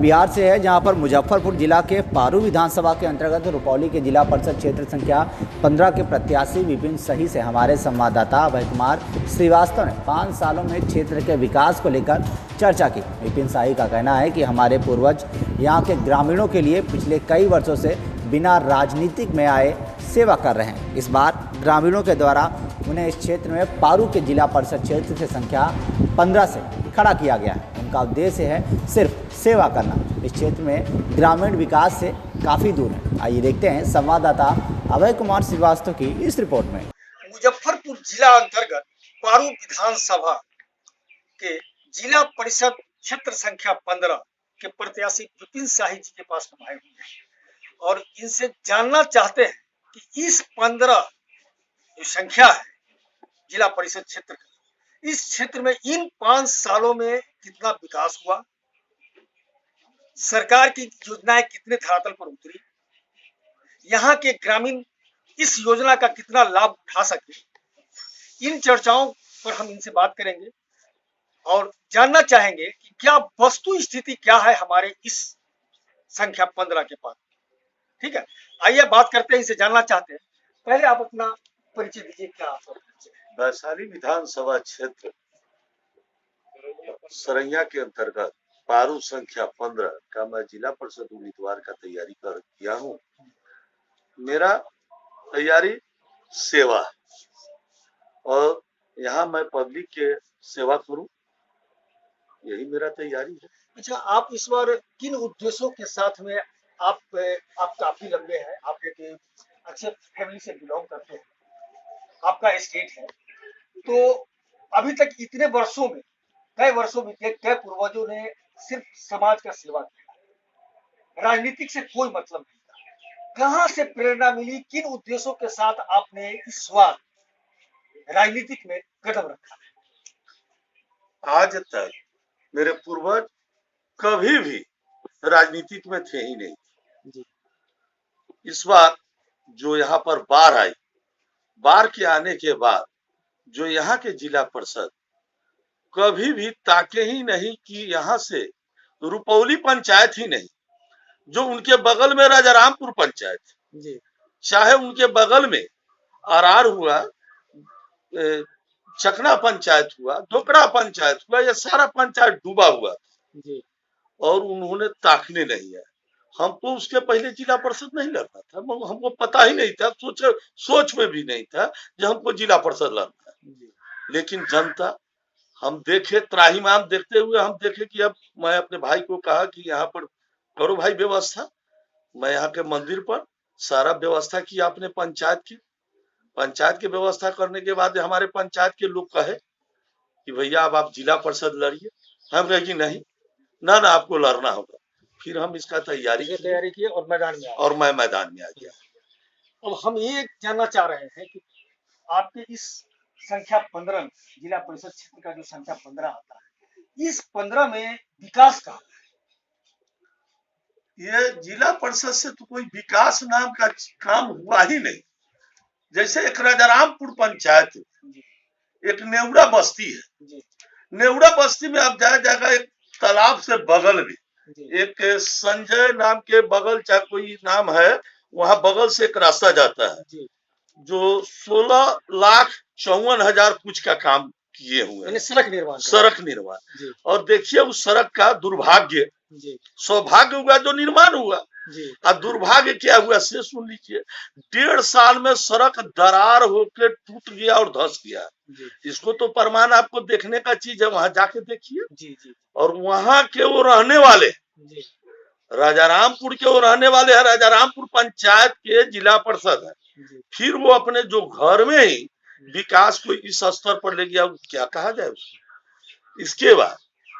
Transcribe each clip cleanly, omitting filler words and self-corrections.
बिहार से है, जहां पर मुजफ्फरपुर जिला के पारू विधानसभा के अंतर्गत रुपौली के जिला परिषद क्षेत्र संख्या 15 के प्रत्याशी विपिन सही से हमारे संवाददाता अभय कुमार श्रीवास्तव ने 5 सालों में क्षेत्र के विकास को लेकर चर्चा की। विपिन शाही का कहना है कि हमारे पूर्वज यहाँ के ग्रामीणों के लिए पिछले कई वर्षों से बिना राजनीतिक में आए सेवा कर रहे हैं। इस बार ग्रामीणों के द्वारा उन्हें इस क्षेत्र में पारू के जिला परिषद क्षेत्र से संख्या 15 से खड़ा किया गया है। उनका उद्देश्य है सिर्फ सेवा करना। इस क्षेत्र में ग्रामीण विकास से काफ़ी दूर है। आइए देखते हैं संवाददाता अभय कुमार श्रीवास्तव की इस रिपोर्ट में। मुजफ्फरपुर जिला अंतर्गत पारू विधानसभा के जिला परिषद क्षेत्र संख्या 15 के प्रत्याशी विपिन शाही जी के पास हम आए हुए हैं और इनसे जानना चाहते हैं कि इस 15 जो संख्या है जिला परिषद क्षेत्र का, इस क्षेत्र में इन 5 सालों में कितना विकास हुआ, सरकार की योजनाएं कितने धरातल पर उतरी, यहाँ के ग्रामीण इस योजना का कितना लाभ उठा सके। इन चर्चाओं पर हम इनसे बात करेंगे और जानना चाहेंगे कि क्या वस्तु स्थिति क्या है हमारे इस संख्या 15 के पास। ठीक है, आइए बात करते हैं, इनसे जानना चाहते हैं। पहले आप अपना परिचय दीजिए। क्या आपका परिचय है? वैशाली विधानसभा क्षेत्र सरैया के अंतर्गत पारू संख्या 15 का मैं जिला परिषद उम्मीदवार का तैयारी कर किया हूँ। मेरा तैयारी सेवा और यहाँ मैं पब्लिक के सेवा करूं, यही मेरा तैयारी है। अच्छा, आप इस बार किन उद्देश्यों के साथ में आप काफी लंबे हैं, आप एक अच्छे फैमिली से बिलोंग करते हैं, आपका स्टेट है, तो अभी तक इतने वर्षों में कई वर्षों में कई पूर्वजों ने सिर्फ समाज का सेवा किया, राजनीतिक से कोई मतलब नहीं था। कहाँ से प्रेरणा मिली, किन उद्देश्यों के साथ आपने इस बार राजनीतिक में कदम रखा है? आज तक मेरे पूर्वज कभी भी राजनीतिक में थे ही नहीं जी। इस बार जो यहाँ पर बाढ़ आई, बाढ़ के आने के बाद जो यहाँ के जिला परिषद कभी भी ताके ही नहीं कि यहाँ से रुपौली पंचायत ही नहीं, जो उनके बगल में राजारामपुर पंचायत जी, चाहे उनके बगल में आरार हुआ, चकना पंचायत हुआ, धोकड़ा पंचायत हुआ, यह सारा पंचायत डूबा हुआ जी, और उन्होंने ताकने नहीं है। हमको उसके पहले जिला परिषद नहीं लड़ना था, हमको पता ही नहीं था, सोच में भी नहीं था कि हमको जिला परिषद लड़ना है। लेकिन जनता, हम देखे त्राहिमाम देखते हुए हम देखे कि अब मैं अपने भाई को कहा कि यहाँ पर करो भाई व्यवस्था। मैं यहाँ के मंदिर पर सारा व्यवस्था किया अपने पंचायत की व्यवस्था करने के बाद हमारे पंचायत के लोग कहे कि भैया अब आप जिला परिषद लड़िए। हम कहे कि नहीं, ना आपको लड़ना होगा। फिर हम इसका तैयारी किए और मैं मैदान में आ गया। अब हम ये जानना चाह रहे हैं कि आपके इस संख्या 15 जिला परिषद क्षेत्र का जो संख्या 15 आता है, इस 15 में विकास का ये जिला परिषद से तो कोई विकास नाम का काम हुआ ही नहीं। जैसे एक राजारामपुर पंचायत, एक नेवड़ा बस्ती है, नेवड़ा बस्ती में आप जाएगा एक तालाब से बगल में एक संजय नाम के बगल, चाहे कोई नाम है, वहां बगल से एक रास्ता जाता है जो 16,54,000 कुछ का काम किए हुए हैं, सड़क निर्माण। और देखिए उस सड़क का दुर्भाग्य, सौभाग्य हुआ जो निर्माण हुआ, और दुर्भाग्य क्या हुआ से सुन लीजिए। 1.5 साल में सड़क दरार होकर टूट गया और धंस गया। इसको तो प्रमाण आपको देखने का चीज है, वहां जाके देखिए। और वहां के वो रहने वाले, राजारामपुर के वो रहने वाले हैं, राजारामपुर पंचायत के जिला परिषद है। फिर वो अपने जो घर में ही विकास को इस स्तर पर ले गया, क्या कहा जाए उसको। इसके बाद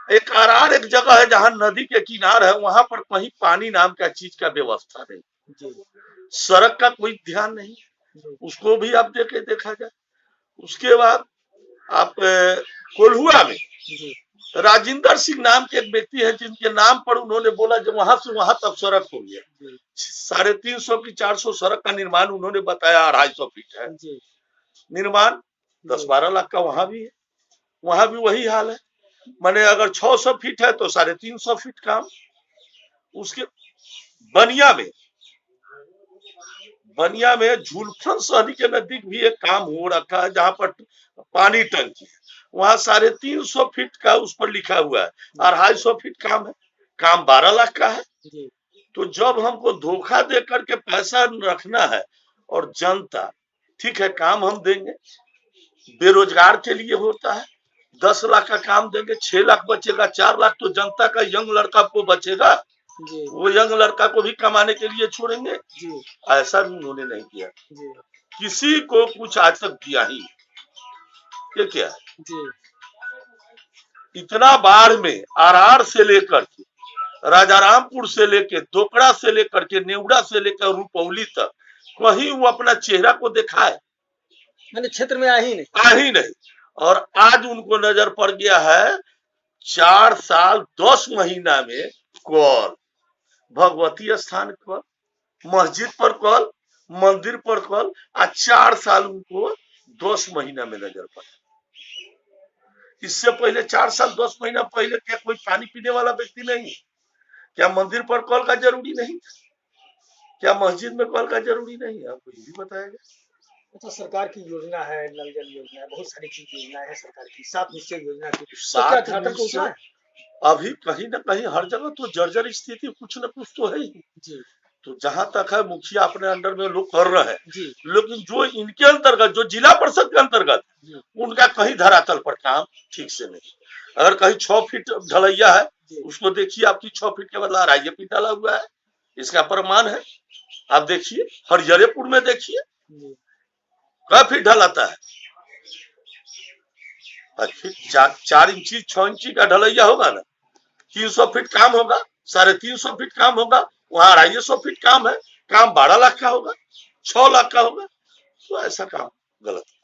एक आरार एक जगह है जहां नदी के किनारे है, वहां पर कहीं पानी नाम का चीज का व्यवस्था नहीं, सड़क का कोई ध्यान नहीं, उसको भी आप देखा जाए। उसके बाद आप कोल्हुआ में राजेंद्र सिंह नाम के एक व्यक्ति है, जिनके नाम पर उन्होंने बोला जब वहां से वहां तक सड़क हो गया। 350 की 400 सड़क का निर्माण उन्होंने बताया, 250 फीट है निर्माण, 10-12 लाख का वहां भी है, वहां भी वही हाल है। माने अगर 600 फीट है तो 350 फीट काम। उसके बनिया में झुलफन शहरी के नजदीक भी एक काम हो रखा है, जहां पर पानी टंकी है, वहां 350 फीट का उस पर लिखा हुआ है, 250 फीट काम है, काम 12 लाख का है। तो जब हमको धोखा दे करके पैसा रखना है, और जनता ठीक है काम हम देंगे, बेरोजगार के लिए होता है, 10 लाख का काम देंगे, 6 लाख बचेगा, 4 लाख तो जनता का यंग लड़का को बचेगा, वो यंग लड़का को भी कमाने के लिए छोड़ेंगे। ऐसा भी उन्होंने नहीं किया, किसी को कुछ आज तक दिया ही ये क्या है। इतना बाढ़ में आरआर से लेकर के राजारामपुर से लेके दोकड़ा से लेकर के नेवड़ा से लेकर रुपौली तक कहीं वो अपना चेहरा को दिखाए, मैंने क्षेत्र में आ ही नहीं। और आज उनको नजर पड़ गया है 4 साल 10 महीना में कॉल भगवती स्थान कॉल, मस्जिद पर कॉल, मंदिर पर कॉल, 4 साल उनको 10 महीना में नजर पड़ा। इससे पहले 4 साल 10 महीना पहले क्या कोई पानी पीने वाला व्यक्ति नहीं? क्या मंदिर पर कॉल का जरूरी नहीं? क्या मस्जिद में कॉल का जरूरी नहीं? आपको ये भी बताएगा। अच्छा, सरकार की योजना है, नल जल योजना है, बहुत सारी चीज योजनाएं है सरकार की, 7 निश्चय योजना की, तो क्या घाटन को उतना है? अभी कहीं ना कहीं हर जगह तो जर्जर स्थिति कुछ न कुछ तो है ही जी। तो जहां तक है मुखिया अपने अंडर में लोग कर रहे हैं, लेकिन जो इनके अंतर्गत जो जिला परिषद के अंतर्गत उनका कहीं धरातल पर काम ठीक से नहीं। अगर कहीं 6 फीट ढलैया है, उसको देखिए आपकी 6 फीट के बदला 2.5 फीट डाला हुआ है, इसका प्रमाण है। आप देखिए हरिहरेपुर में देखिए कई फीट ढलाता है, 4 इंची 6 इंची का ढलैया होगा ना, 300 फीट काम होगा, 350 फीट काम होगा, वहां 250 फीट काम है, काम 12 लाख का होगा, 6 लाख का होगा, तो ऐसा काम गलत है।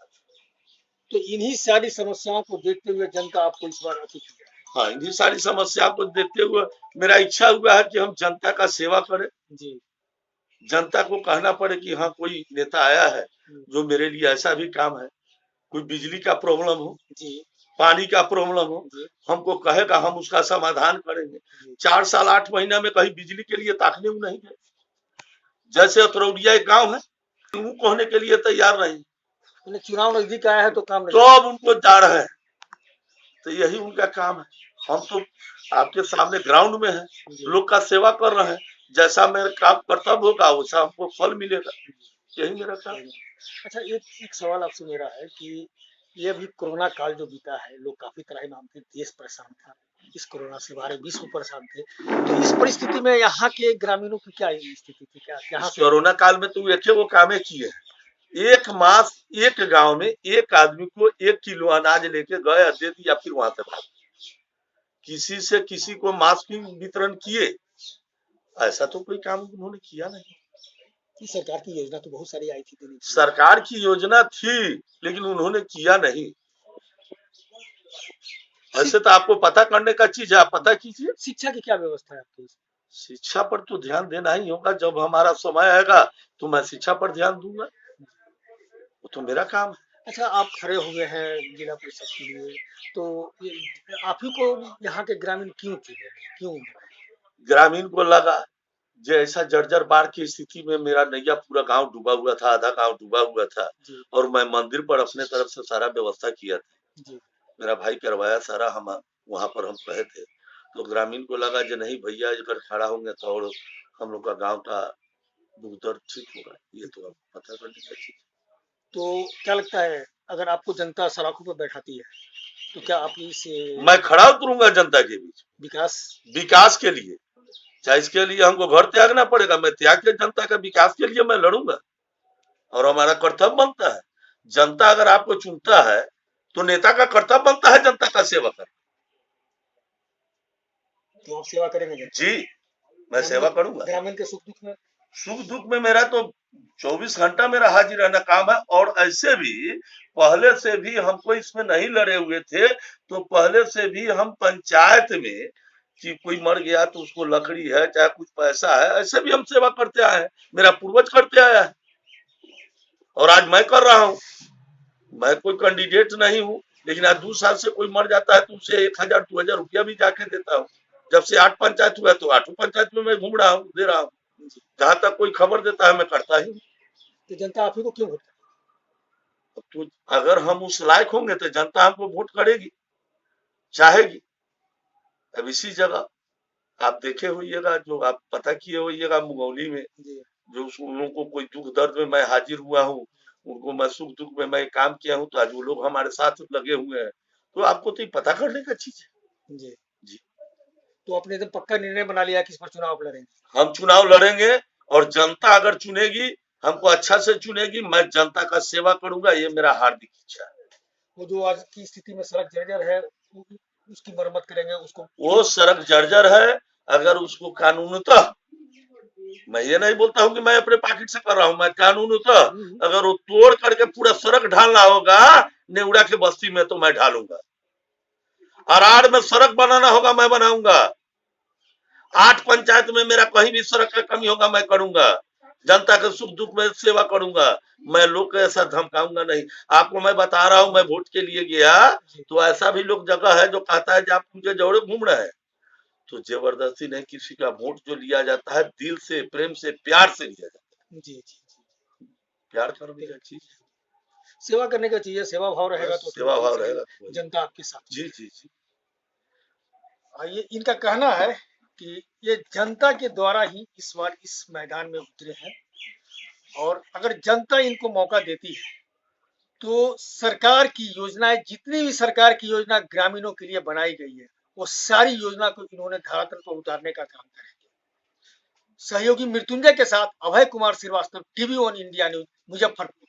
तो इन्हीं सारी समस्याओं को देखते हुए जनता आपको इस बार अति हाँ, इन्हीं सारी समस्याओं को देखते हुए मेरा इच्छा हुआ है कि हम जनता का सेवा करें जी। जनता को कहना पड़े कि हाँ कोई नेता आया है जो मेरे लिए ऐसा भी काम है, कोई बिजली का प्रॉब्लम हो जी, पानी का प्रॉब्लम हो, हमको कहेगा, हम उसका समाधान करेंगे। 4 साल 8 महीना में कहीं बिजली के लिए ताकने को नहीं गए। जैसे अतरौड़िया एक गाँव है, वो कहने के लिए तैयार नहीं, चुनाव नजदीक आया है तो काम नहीं, तो अब उनको जा रहे हैं, तो यही उनका काम है। हम तो आपके सामने ग्राउंड में है, लोग का सेवा कर रहे हैं, जैसा मेरा काम कर्तव्य होगा वैसा हमको फल मिलेगा, यही मेरा काम है। अच्छा, एक सवाल आपसे मेरा है कि ये अभी कोरोना काल जो बीता है, लोग काफी तरह मानते, देश परेशान था इस कोरोना से, बारे विश्व परेशान थे, तो इस परिस्थिति में यहाँ के ग्रामीणों की क्या स्थिति थी? क्या कोरोना काल में तो एक वो कामें किए हैं, एक मास एक गांव में एक आदमी को 1 किलो अनाज लेके गए, दे दिया, फिर वहां से भाग, किसी से किसी को मास्क वितरण किए, ऐसा तो कोई काम उन्होंने किया नहीं। सरकार की योजना तो बहुत सारी आई थी, सरकार की योजना थी लेकिन उन्होंने किया नहीं। ऐसे तो आपको पता करने का चीज है, आप पता कीजिए। शिक्षा की क्या व्यवस्था है आपकी? शिक्षा पर तो ध्यान देना ही होगा, जब हमारा समय आएगा तो मैं शिक्षा पर ध्यान दूंगा, वो तो मेरा काम है। अच्छा, आप खड़े हुए हैं जिला परिषद के लिए, तो आप ही को यहाँ के ग्रामीण क्यों ग्रामीण को लगा जैसा जर्जर बाढ़ की स्थिति में मेरा नैया पूरा गांव डूबा हुआ था, आधा गांव डूबा हुआ था, और मैं मंदिर पर अपने तरफ से सारा व्यवस्था किया था, मेरा भाई करवाया सारा, हम वहां पर हम कहे थे, तो ग्रामीण को लगा जो नहीं भैया अगर खड़ा होंगे तो और हम लोग का गांव का दुख दर्द ठीक होगा, ये तो अब पता करने का चीज। तो क्या लगता है, अगर आपको जनता सड़कों पर बैठाती है तो क्या आप मैं खड़ा उतरूंगा जनता के बीच विकास के लिए, चाहे इसके लिए हमको घर त्यागना पड़ेगा, मैं त्याग के जनता का विकास के लिए मैं लड़ूंगा, और हमारा कर्तव्य बनता है। जनता अगर आपको चुनता है तो नेता का कर्तव्य बनता है जनता का सेवा करना। तो आप सेवा करेंगे जी, मैं सेवा करूंगा। ग्रामीण के सुख दुख में मेरा तो 24 घंटा मेरा हाजिर रहना काम है, और ऐसे भी पहले से भी हमको इसमें नहीं लड़े हुए थे, तो पहले से भी हम पंचायत में कि कोई मर गया तो उसको लकड़ी है चाहे कुछ पैसा है, ऐसे भी हम सेवा करते आए हैं, मेरा पूर्वज करते आया है, और आज मैं कर रहा हूँ। मैं कोई कैंडिडेट नहीं हूँ, लेकिन आज 2 साल से कोई मर जाता है तो उसे 1000-2000 रुपया भी जाके देता हूँ, जब से 8 पंचायत हुआ तो 8 पंचायत में मैं घूम रहा हूँ, दे रहा हूँ। जहां तक कोई खबर देता है मैं करता ही हूँ। तो जनता आप ही को क्यों वोट तो अगर हम उस लायक होंगे तो जनता हमको वोट करेगी, चाहेगी। अब इसी जगह आप देखे होइएगा, जो आप पता किए होइएगा, मुंगौली में जी जो उन लोगों को कोई दुख दर्द में मैं हाजिर हुआ हूँ, उनको मैं सुख दुख में मैं काम किया हूँ, तो आज वो लोग हमारे साथ लगे हुए हैं। तो आपको तो ये पता करने का चीज है। जी जी, तो आपने एकदम पक्का निर्णय बना लिया कि इस पर चुनाव लड़ेंगे? हम चुनाव लड़ेंगे और जनता अगर चुनेगी, हमको अच्छा से चुनेगी, मैं जनता का सेवा करूंगा, ये मेरा हार्दिक इच्छा है। वो जो आज की स्थिति में सड़क जर्जर है उसकी मरम्मत करेंगे उसको? वो सड़क जर्जर है, अगर उसको कानूनतः, मैं ये नहीं बोलता हूँ कि मैं अपने पॉकेट से कर रहा हूँ, मैं कानूनतः अगर वो तोड़ करके पूरा सड़क ढालना होगा नेउड़ा के बस्ती में तो मैं ढालूंगा। अराड़ में सड़क बनाना होगा मैं बनाऊंगा। 8 पंचायत में मेरा कहीं भी सड़क का कमी होगा मैं करूंगा। जनता के सुख दुख में सेवा करूंगा। मैं लोग को ऐसा धमकाऊंगा नहीं। आपको मैं बता रहा हूँ, मैं वोट के लिए गया तो ऐसा भी लोग जगह है जो कहता है कि आप मुझे जोड़े घूम रहे हैं, तो जबरदस्ती नहीं, किसी का वोट जो लिया जाता है दिल से, प्रेम से, प्यार से लिया जाता है। जी जी जी प्यार करने का चीज, सेवा करने का चीज है, सेवा भाव रहेगा तो सेवा भाव ठीक रहेगा है, जनता आपके साथ। जी जी जी। ये इनका कहना है कि ये जनता के द्वारा ही इस बार इस मैदान में उतरे हैं और अगर जनता इनको मौका देती है तो सरकार की योजनाएं, जितनी भी सरकार की योजना ग्रामीणों के लिए बनाई गई है, वो सारी योजना को इन्होंने धरातल पर उतारने का काम करेंगे। सहयोगी मृत्युंजय के साथ Abhay Kumar Srivastava, TV1 India news, Muzaffarpur.